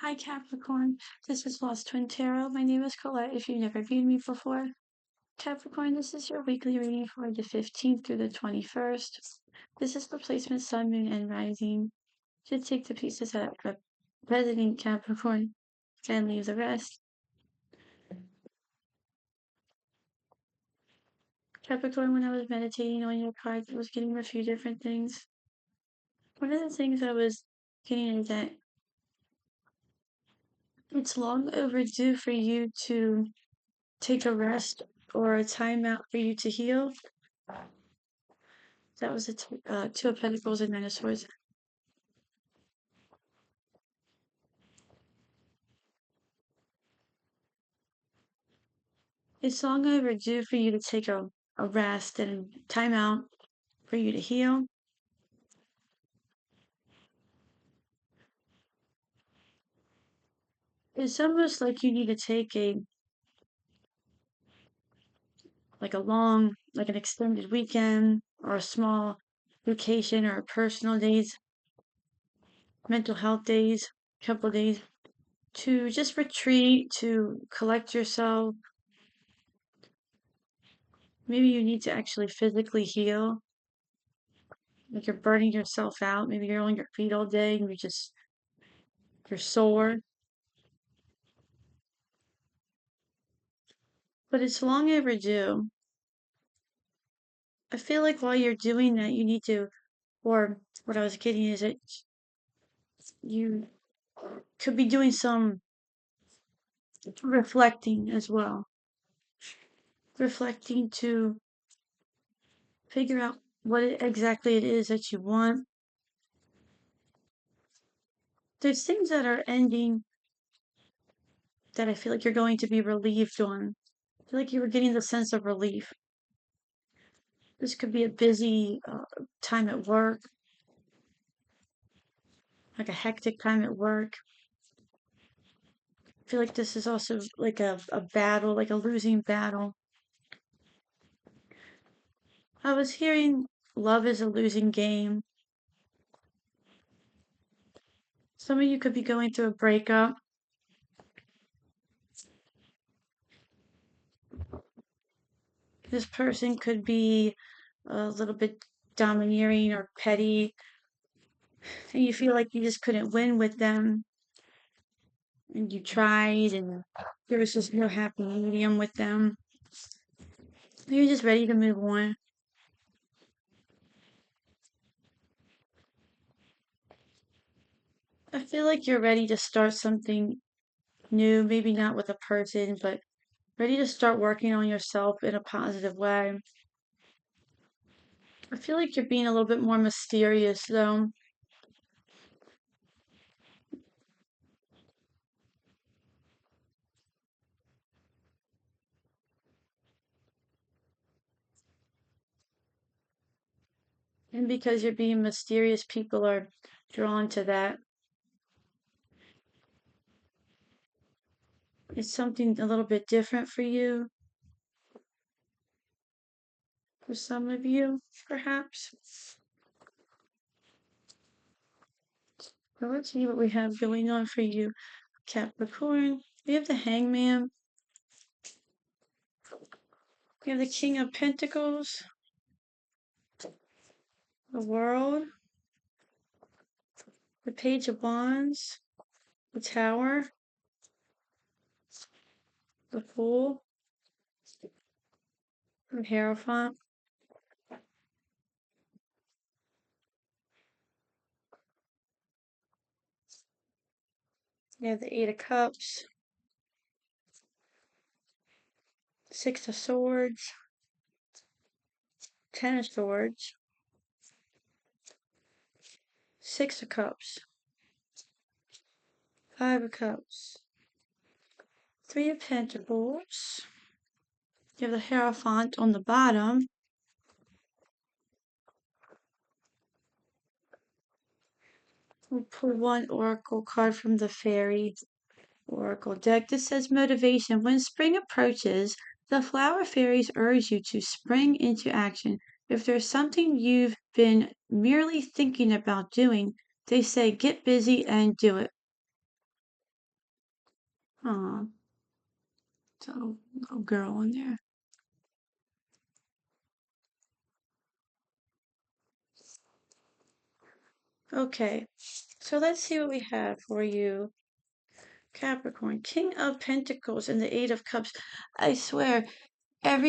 Hi Capricorn, this is Lost Twin Tarot. My name is Colette if you've never viewed me before. Capricorn, this is your weekly reading for the 15th through the 21st. This is the placement Sun, Moon, and Rising. Should take the pieces that represent Capricorn and leave the rest. Capricorn, when I was meditating on your cards, I was getting a few different things. One of the things I was getting is that it's long overdue for you to take a rest or a time out for you to heal. That was a Two of Pentacles and Nine of Swords. It's long overdue for you to take a rest and time out for you to heal. It's almost like you need to take like an extended weekend or a small vacation or a personal days, mental health days, couple days to just retreat, to collect yourself. Maybe you need to actually physically heal. Like you're burning yourself out. Maybe you're on your feet all day and you're sore. But it's long overdue. I feel like while you're doing that, you need to, or what I was getting is that you could be doing some reflecting as well. Reflecting to figure out what exactly it is that you want. There's things that are ending that I feel like you're going to be relieved on. I feel like you were getting the sense of relief. This could be a busy time at work, like a hectic time at work. I feel like this is also like a battle, like a losing battle. I was hearing love is a losing game. Some of you could be going through a breakup. This person could be a little bit domineering or petty, and you feel like you just couldn't win with them. And you tried, and there was just no happy medium with them. You're just ready to move on. I feel like you're ready to start something new, maybe not with a person, but ready to start working on yourself in a positive way. I feel like you're being a little bit more mysterious, though. And because you're being mysterious, people are drawn to that. It's something a little bit different for you, for some of you, perhaps. So let's see what we have going on for you, Capricorn. We have the Hangman. We have the King of Pentacles, the World, the Page of Wands, the Tower, the Fool, the Hierophant. We have the Eight of Cups, Six of Swords, Ten of Swords, Six of Cups, Five of Cups, Three of Pentacles. You have the Hierophant on the bottom. We'll pull one Oracle card from the Fairy Oracle deck. This says motivation. When spring approaches, the flower fairies urge you to spring into action. If there's something you've been merely thinking about doing, they say get busy and do it. Aw, it's a little girl in there. Okay, so let's see what we have for you. Capricorn, King of Pentacles and the Eight of Cups. I swear, I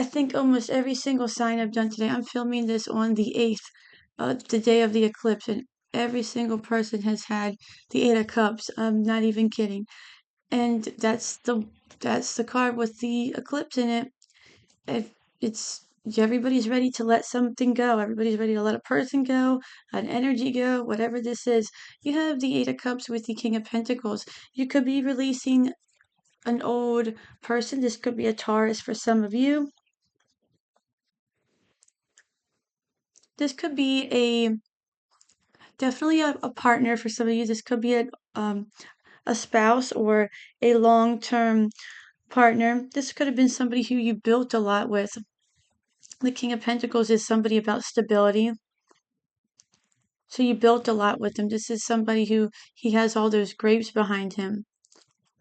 think almost every single sign I've done today. I'm filming this on the 8th, the day of the eclipse, and every single person has had the Eight of Cups. I'm not even kidding. And that's the card with the eclipse in it. If it's everybody's ready to let something go. Everybody's ready to let a person go, an energy go, whatever this is. You have the Eight of Cups with the King of Pentacles. You could be releasing an old person. This could be a Taurus for some of you. This could be definitely a partner for some of you. This could be a spouse or a long-term partner. This could have been somebody who you built a lot with. The King of Pentacles is somebody about stability. So you built a lot with him. This is somebody who he has all those grapes behind him.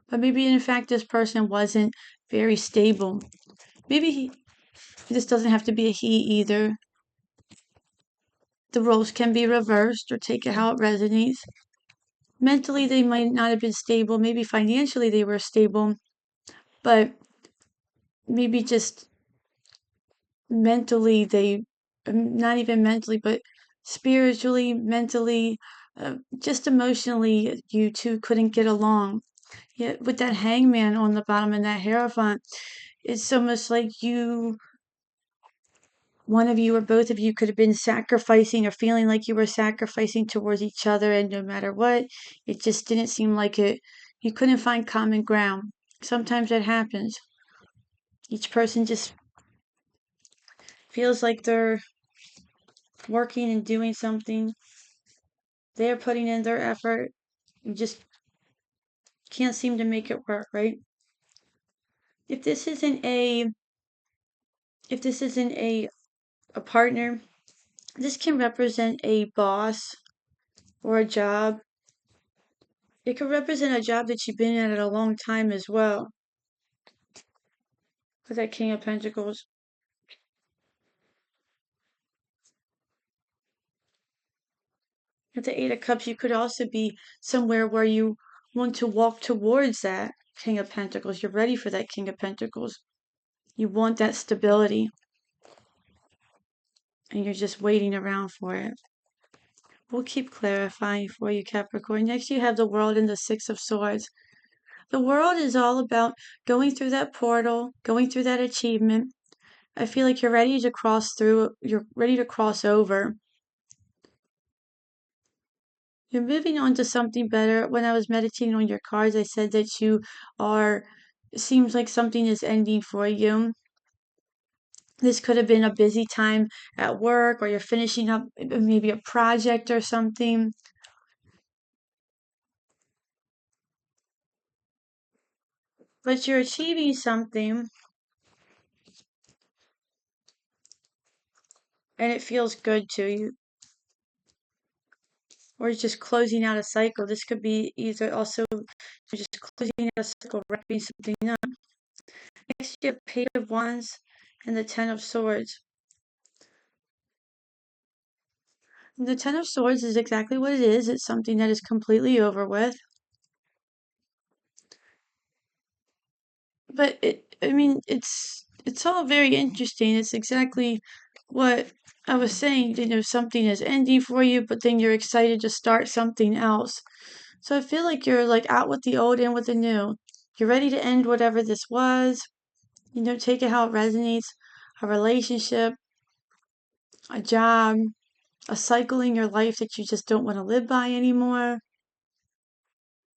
But maybe in fact this person wasn't very stable. Maybe this doesn't have to be a he either. The roles can be reversed or take it how it resonates. Mentally they might not have been stable. Maybe financially they were stable. But maybe just mentally not even mentally, but spiritually, mentally, just emotionally, you two couldn't get along. Yet with that hangman on the bottom and that hierophant, it's almost like one of you or both of you could have been sacrificing or feeling like you were sacrificing towards each other, and no matter what, it just didn't seem like it. You couldn't find common ground. Sometimes that happens. Each person just feels like they're working and doing something. They're putting in their effort. You just can't seem to make it work, right? If this isn't a if this isn't a partner, this can represent a boss or a job. It could represent a job that you've been at a long time as well. With that King of Pentacles. With the Eight of Cups, you could also be somewhere where you want to walk towards that King of Pentacles. You're ready for that King of Pentacles. You want that stability. And you're just waiting around for it. We'll keep clarifying for you, Capricorn. Next, you have the World and the Six of Swords. The World is all about going through that portal, going through that achievement. I feel like you're ready to cross through, you're ready to cross over. You're moving on to something better. When I was meditating on your cards, I said that it seems like something is ending for you. This could have been a busy time at work, or you're finishing up maybe a project or something. But you're achieving something and it feels good to you. Or just closing out a cycle. This could be either also just closing out a cycle, wrapping something up. Next, you have Page of Wands and the Ten of Swords. The Ten of Swords is exactly what it is. It's something that is completely over with. But it's all very interesting. It's exactly what I was saying. Something is ending for you, but then you're excited to start something else. So I feel like you're like out with the old, in with the new. You're ready to end whatever this was. Take it how it resonates. A relationship, a job, a cycle in your life that you just don't want to live by anymore.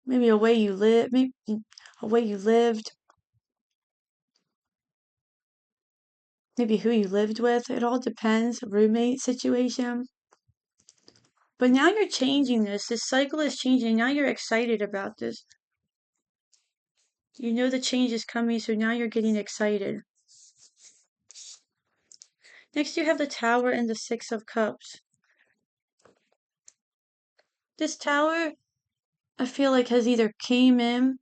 Maybe a way you live, maybe a way you lived. Maybe who you lived with. It all depends. A roommate situation. But now you're changing this. This cycle is changing. Now you're excited about this. You know the change is coming, so now you're getting excited. Next, you have the Tower and the Six of Cups. This Tower, I feel like, has either came in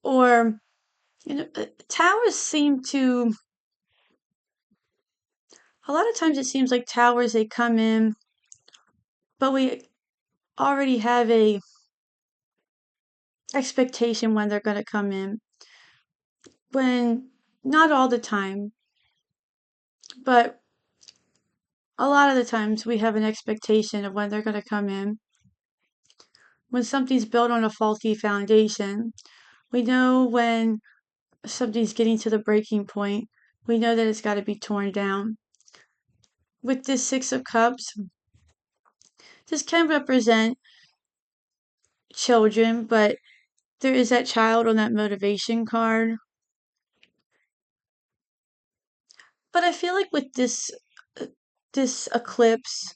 Or, towers seem to, a lot of times it seems like towers, they come in, but we already have a expectation when they're going to come in. When, not all the time, but a lot of the times we have an expectation of when they're going to come in. When something's built on a faulty foundation, we know when something's getting to the breaking point, we know that it's got to be torn down. With this Six of Cups, this can represent children, but there is that child on that motivation card. But I feel like with this eclipse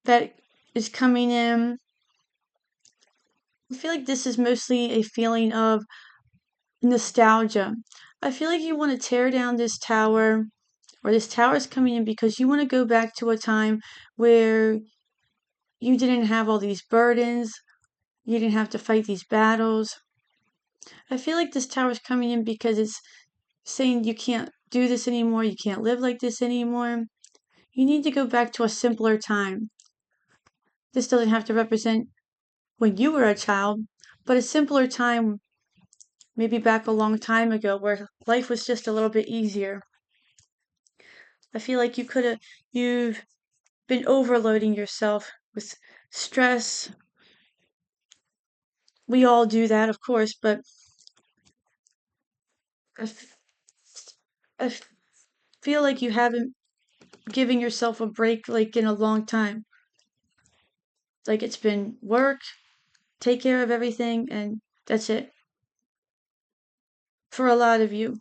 that is coming in, I feel like this is mostly a feeling of nostalgia. I feel like you want to tear down this tower, or this tower is coming in because you want to go back to a time where you didn't have all these burdens, you didn't have to fight these battles. I feel like this tower is coming in because it's saying you can't do this anymore, you can't live like this anymore. You need to go back to a simpler time. This doesn't have to represent when you were a child, but a simpler time, maybe back a long time ago where life was just a little bit easier. I feel like you've been overloading yourself with stress. We all do that, of course, but I, f- I feel like you haven't given yourself a break like in a long time. Like it's been work, take care of everything, and that's it. For a lot of you,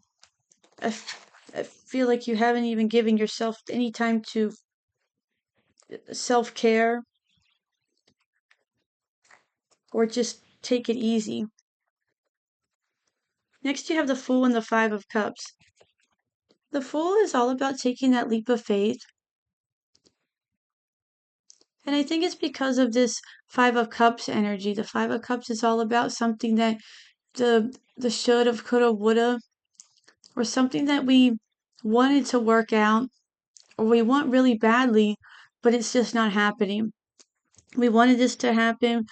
I feel like you haven't even given yourself any time to self care or just take it easy. Next, you have the Fool and the Five of Cups. The Fool is all about taking that leap of faith. And I think it's because of this Five of Cups energy. The Five of Cups is all about something that the shoulda, coulda, woulda, or something that we wanted to work out or we want really badly, but it's just not happening. We wanted this to happen.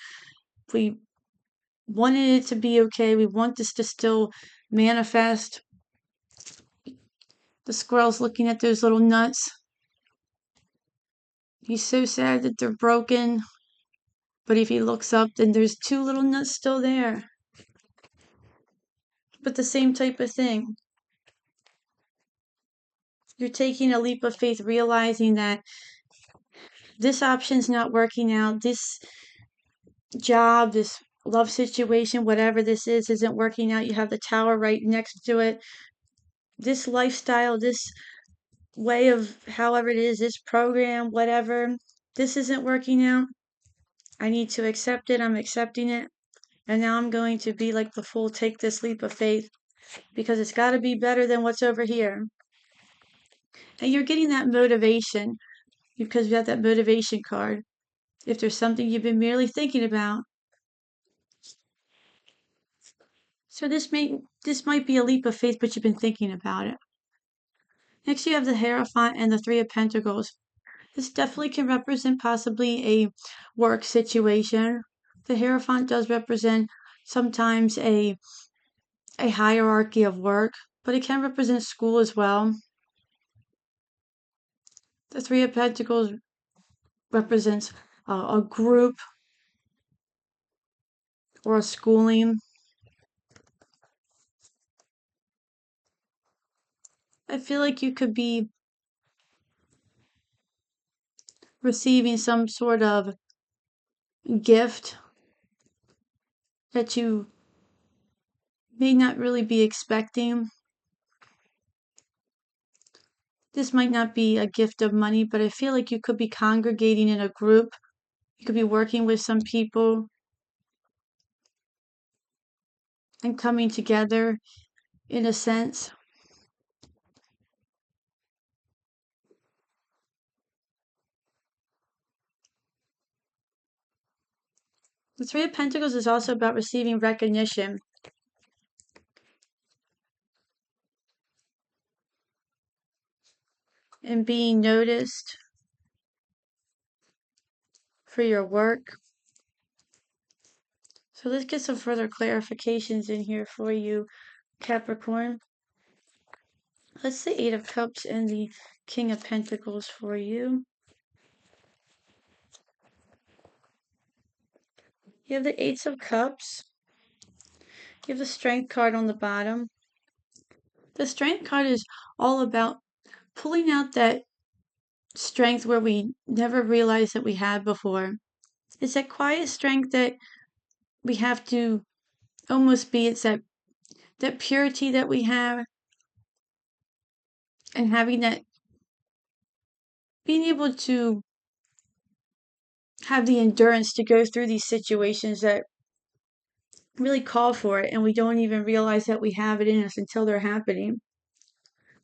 We wanted it to be okay. We want this to still manifest. The squirrel's looking at those little nuts. He's so sad that they're broken. But if he looks up, then there's two little nuts still there. But the same type of thing. You're taking a leap of faith, realizing that this option's not working out. This job, this love situation, whatever this is, isn't working out. You have the tower right next to it. This lifestyle, this way of however it is, this program, whatever, this isn't working out. I need to accept it. I'm accepting it. And now I'm going to be like the fool, take this leap of faith because it's got to be better than what's over here. And you're getting that motivation because you have that motivation card. If there's something you've been merely thinking about. So this might be a leap of faith, but you've been thinking about it. Next, you have the Hierophant and the Three of Pentacles. This definitely can represent possibly a work situation. The Hierophant does represent sometimes a hierarchy of work, but it can represent school as well. The Three of Pentacles represents a group or a schooling. I feel like you could be receiving some sort of gift that you may not really be expecting. This might not be a gift of money, but I feel like you could be congregating in a group. You could be working with some people and coming together in a sense. The Three of Pentacles is also about receiving recognition. and being noticed for your work. So let's get some further clarifications in here for you, Capricorn. Let's the Eight of Cups and the King of Pentacles for you. You have the Eight of Cups. You have the Strength card on the bottom. The Strength card is all about pulling out that strength where we never realized that we had before. It's that quiet strength that we have to almost be. It's that purity that we have, and having that, being able to have the endurance to go through these situations that really call for it, and we don't even realize that we have it in us until they're happening.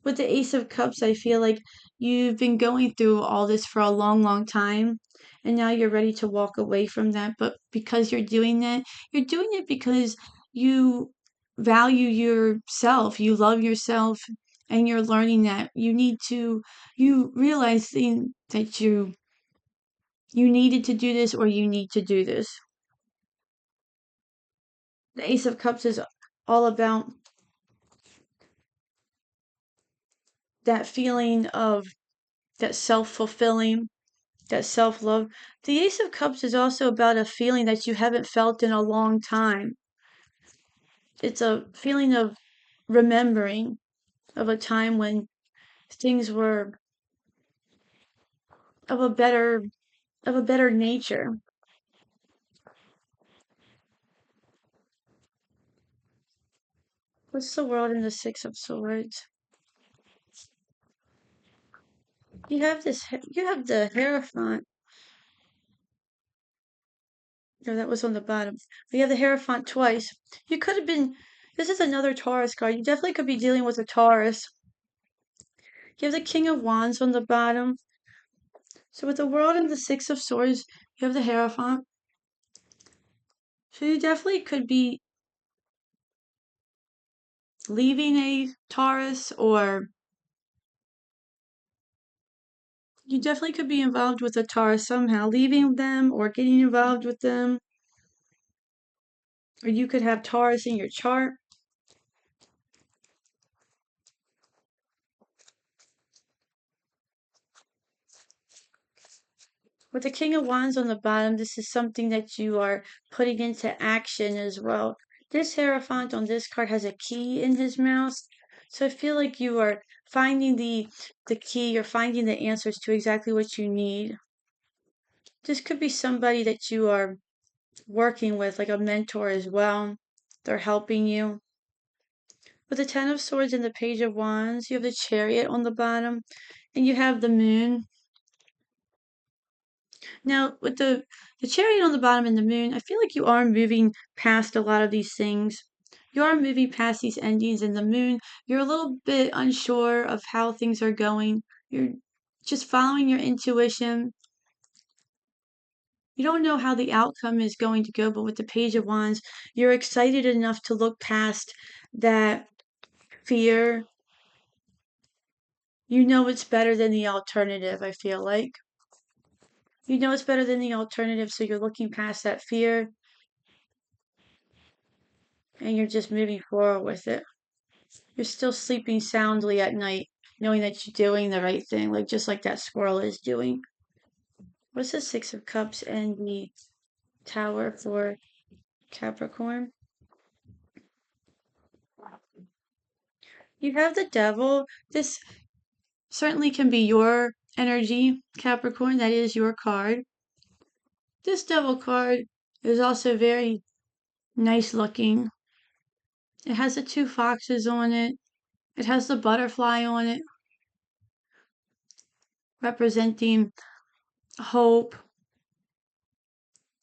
With the Ace of Cups, I feel like you've been going through all this for a long, long time, and now you're ready to walk away from that. But because you're doing that, you're doing it because you value yourself, you love yourself, and you're learning that you realizing that you needed to do this, or you need to do this. The Ace of Cups is all about that feeling of that self-fulfilling, that self-love. The Ace of Cups is also about a feeling that you haven't felt in a long time. It's a feeling of remembering of a time when things were of a better nature. What's the World in the Six of Swords? You have the Hierophant. No, that was on the bottom. We have the Hierophant twice. You could have been. This is another Taurus card. You definitely could be dealing with a Taurus. You have the King of Wands on the bottom. So with the World and the Six of Swords, you have the Hierophant. So you definitely could be leaving a Taurus, or you definitely could be involved with a Taurus somehow, leaving them or getting involved with them. Or you could have Taurus in your chart. With the King of Wands on the bottom, this is something that you are putting into action as well. This Hierophant on this card has a key in his mouth. So I feel like you are finding the key, you're finding the answers to exactly what you need. This could be somebody that you are working with, like a mentor as well. They're helping you. With the Ten of Swords and the Page of Wands, you have the Chariot on the bottom, and you have the Moon. Now, with the Chariot on the bottom and the Moon, I feel like you are moving past a lot of these things. You are moving past these endings, and the Moon, you're a little bit unsure of how things are going. You're just following your intuition. You don't know how the outcome is going to go, but with the Page of Wands, you're excited enough to look past that fear. You know it's better than the alternative, I feel like. You know it's better than the alternative, so you're looking past that fear and you're just moving forward with it. You're still sleeping soundly at night, knowing that you're doing the right thing, like just like that squirrel is doing. What's the Six of Cups and the Tower for Capricorn? You have the Devil. This certainly can be your energy, Capricorn. That is your card. This Devil card is also very nice looking. It has the two foxes on it. It has the butterfly on it, representing hope,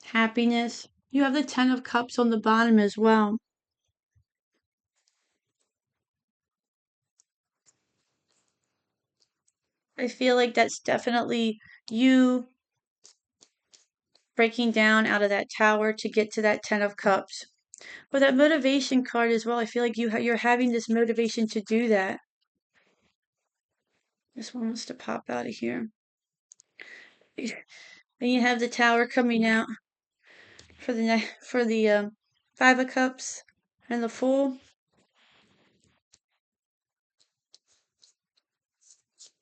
happiness. You have the Ten of Cups on the bottom as well. I feel like that's definitely you breaking down out of that tower to get to that Ten of Cups. But that motivation card as well, I feel like you're having this motivation to do that. This one wants to pop out of here. Then you have the Tower coming out for the Five of Cups and the Fool.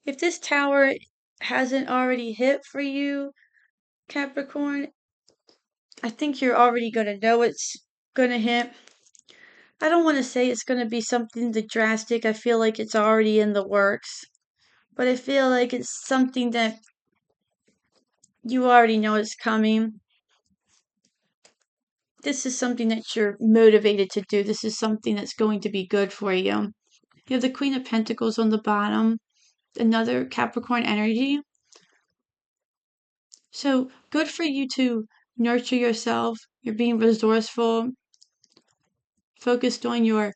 If this Tower hasn't already hit for you, Capricorn, I think you're already going to know it's going to hit. I don't want to say it's going to be something that drastic. I feel like it's already in the works. But I feel like it's something that you already know is coming. This is something that you're motivated to do. This is something that's going to be good for you. You have the Queen of Pentacles on the bottom, another Capricorn energy. So good for you to nurture yourself. You're being resourceful, focused on your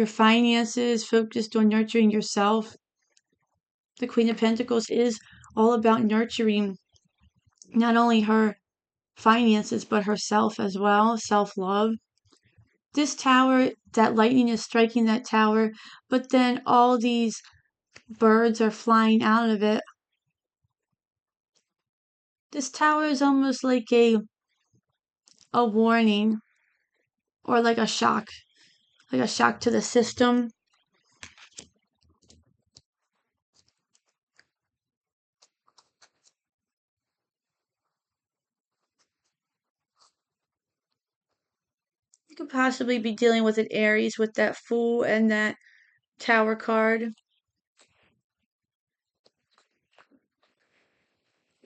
finances, focused on nurturing yourself. The Queen of Pentacles is all about nurturing not only her finances but herself as well, self-love. This tower, that lightning is striking that tower, but then all these birds are flying out of it. This tower is almost like a warning or like a shock to the system. You could possibly be dealing with an Aries with that Fool and that Tower card.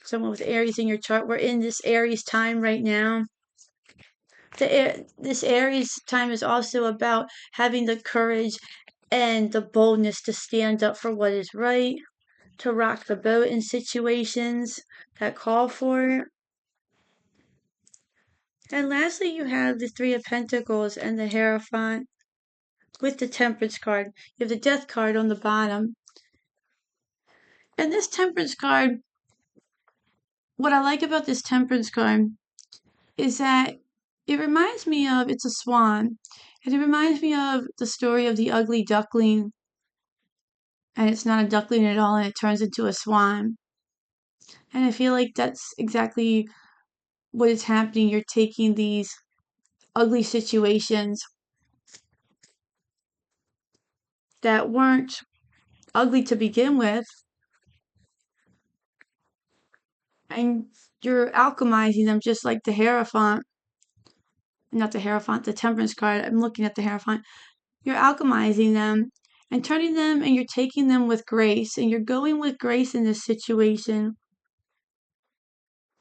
Someone with Aries in your chart. We're in this Aries time right now. This Aries time is also about having the courage and the boldness to stand up for what is right, to rock the boat in situations that call for it. And lastly, you have the Three of Pentacles and the Hierophant with the Temperance card. You have the Death card on the bottom. And this Temperance card, what I like about this Temperance card is that it reminds me of, it's a swan, and it reminds me of the story of the ugly duckling, and it's not a duckling at all, and it turns into a swan. And I feel like that's exactly what is happening. You're taking these ugly situations that weren't ugly to begin with, and you're alchemizing them just like the Hierophant. Not the Hierophant, the Temperance card. I'm looking at the Hierophant. You're alchemizing them and turning them, and you're taking them with grace, and you're going with grace in this situation,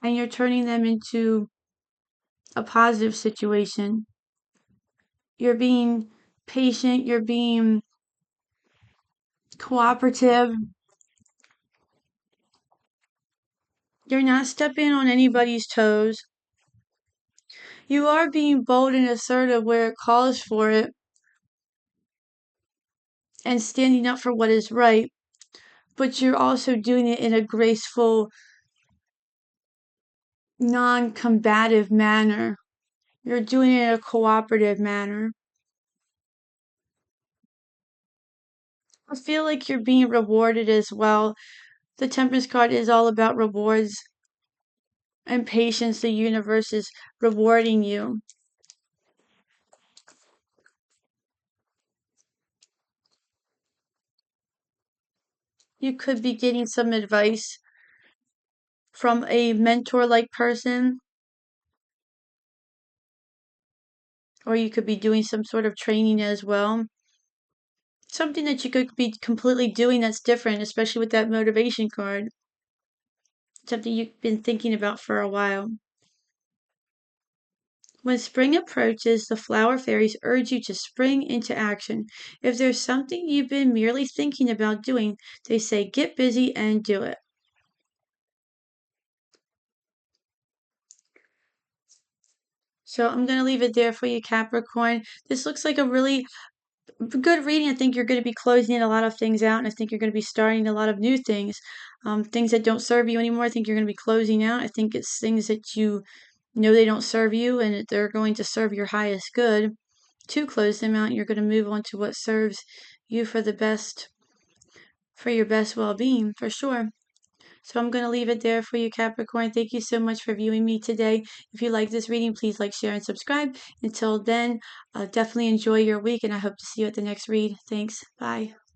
and you're turning them into a positive situation. You're being patient, you're being cooperative. You're not stepping on anybody's toes. You are being bold and assertive where it calls for it and standing up for what is right, but you're also doing it in a graceful, non-combative manner. You're doing it in a cooperative manner. I feel like you're being rewarded as well. The Temperance card is all about rewards and patience. The universe is rewarding you. You could be getting some advice from a mentor-like person, or you could be doing some sort of training as well. Something that you could be completely doing that's different, especially with that motivation card. Something you've been thinking about for a while. When spring approaches, the flower fairies urge you to spring into action. If there's something you've been merely thinking about doing, they say get busy and do it. So I'm going to leave it there for you, Capricorn. This looks like a really good reading. I think you're going to be closing a lot of things out, and I think you're going to be starting a lot of new things. Things that don't serve you anymore, I think you're going to be closing out. I think it's things that you know they don't serve you and they're going to serve your highest good. To close them out, you're going to move on to what serves you for the best for your best well-being, for sure. So I'm going to leave it there for you, Capricorn. Thank you so much for viewing me today. If you like this reading, please like, share, and subscribe. Until then, definitely enjoy your week, and I hope to see you at the next read. Thanks. Bye.